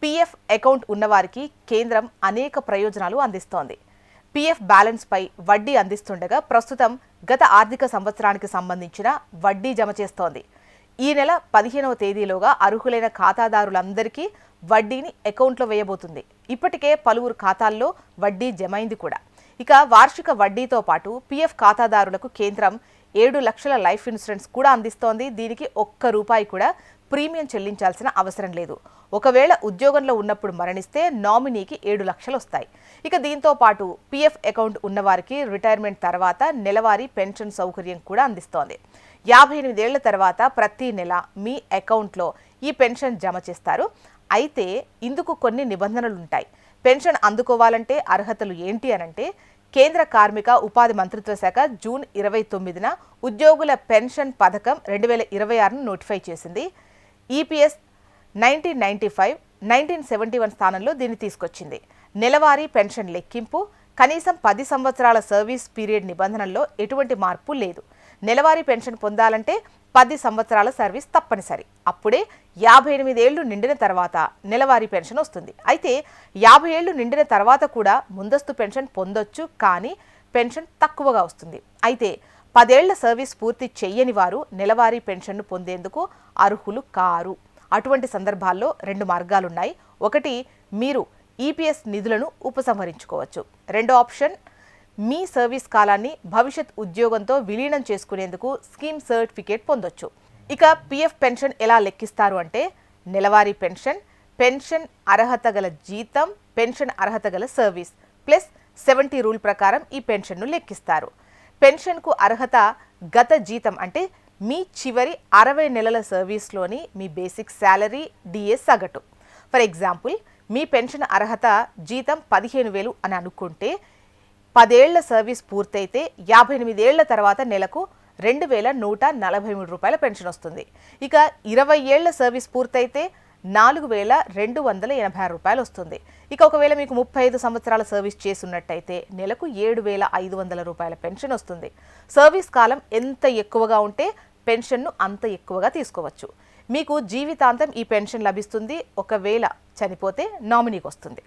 PF account ఉన్నవారికి కేంద్రం అనేక ప్రయోజనాలు అందిస్తోంది. పీఎఫ్ బ్యాలెన్స్ పై వడ్డీ అందిస్తుండగా ప్రస్తుతం గత ఆర్థిక సంవత్సరానికి సంబంధించిన వడ్డీ జమ చేస్తోంది. ఈ నెల 15వ తేదీలోగా అర్హులైన ఖాతాదారులందరికీ వడ్డీని అకౌంట్లో వేయబోతుంది. ఇప్పటికే పలువురు ఖాతాల్లో వడ్డీ జమైంది కూడా. ఇక వార్షిక వడ్డీతో పాటు పీఎఫ్ ఖాతాదారులకు కేంద్రం 7 లక్షల లైఫ్ ఇన్సూరెన్స్ కూడా అందిస్తోంది. దీనికి ఒక్క రూపాయి కూడా ప్రీమియం చెల్లించాల్సిన అవసరం లేదు. ఒకవేళ ఉద్యోగంలో ఉన్నప్పుడు మరణిస్తే నామినీకి 7 లక్షలు వస్తాయి. ఇక దీంతో పాటు పీఎఫ్ అకౌంట్ ఉన్నవారికి రిటైర్మెంట్ తర్వాత నెలవారీ పెన్షన్ సౌకర్యం కూడా అందిస్తోంది. 58 ఏళ్ల తర్వాత ప్రతి నెల మీ అకౌంట్లో ఈ పెన్షన్ జమ చేస్తారు. అయితే ఇందుకు కొన్ని నిబంధనలుంటాయి. పెన్షన్ అందుకోవాలంటే అర్హతలు ఏంటి అనంటే, కేంద్ర కార్మిక ఉపాధి మంత్రిత్వ శాఖ జూన్ 29న ఉద్యోగుల పెన్షన్ పథకం 2026ను నోటిఫై చేసింది. ఈపీఎస్ 1995, 1971 స్థానంలో దీన్ని తీసుకొచ్చింది. నెలవారీ పెన్షన్ లెక్కింపు, కనీసం 10 సంవత్సరాల సర్వీస్ పీరియడ్ నిబంధనల్లో ఎటువంటి మార్పు లేదు. నెలవారీ పెన్షన్ పొందాలంటే 10 సంవత్సరాల సర్వీస్ తప్పనిసరి. అప్పుడే 58 ఏళ్లు నిండిన తర్వాత నెలవారీ పెన్షన్ వస్తుంది. అయితే 50 ఏళ్లు నిండిన తర్వాత కూడా ముందస్తు పెన్షన్ పొందొచ్చు, కానీ పెన్షన్ తక్కువగా వస్తుంది. అయితే 10 ఏళ్ల సర్వీస్ పూర్తి చెయ్యని వారు నెలవారీ పెన్షన్ను పొందేందుకు అర్హులు కారు. అటువంటి సందర్భాల్లో 2 మార్గాలున్నాయి. ఒకటి, మీరు ఈపీఎస్ నిధులను ఉపసంహరించుకోవచ్చు. రెండో ఆప్షన్, మీ సర్వీస్ కాలాన్ని భవిష్యత్ ఉద్యోగంతో విలీనం చేసుకునేందుకు స్కీమ్ సర్టిఫికేట్ పొందొచ్చు. ఇక పీఎఫ్ పెన్షన్ ఎలా లెక్కిస్తారు అంటే, నెలవారీ పెన్షన్, పెన్షన్ అర్హత గల జీతం, పెన్షన్ అర్హత గల సర్వీస్ ప్లస్ 70 రూల్ ప్రకారం ఈ పెన్షన్ను లెక్కిస్తారు. పెన్షన్కు అర్హత గత జీతం అంటే మీ చివరి 60 నెలల సర్వీస్లోని మీ బేసిక్ శాలరీ, డిఎస్ సగటు. ఫర్ ఎగ్జాంపుల్, మీ పెన్షన్ అర్హత జీతం 15,000 అని అనుకుంటే 10 ఏళ్ల సర్వీస్ పూర్తయితే 58 ఏళ్ల తర్వాత నెలకు 2,143 రూపాయల పెన్షన్ వస్తుంది. ఇక 20 ఏళ్ల సర్వీస్ పూర్తయితే 4,286 రూపాయలు వస్తుంది. ఇక ఒకవేళ మీకు 35 సంవత్సరాల సర్వీస్ చేసున్నట్టయితే నెలకు 7,500 రూపాయల పెన్షన్ వస్తుంది. సర్వీస్ కాలం ఎంత ఎక్కువగా ఉంటే పెన్షన్ను అంత ఎక్కువగా తీసుకోవచ్చు. మీకు జీవితాంతం ఈ పెన్షన్ లభిస్తుంది. ఒకవేళ చనిపోతే నామినీకి వస్తుంది.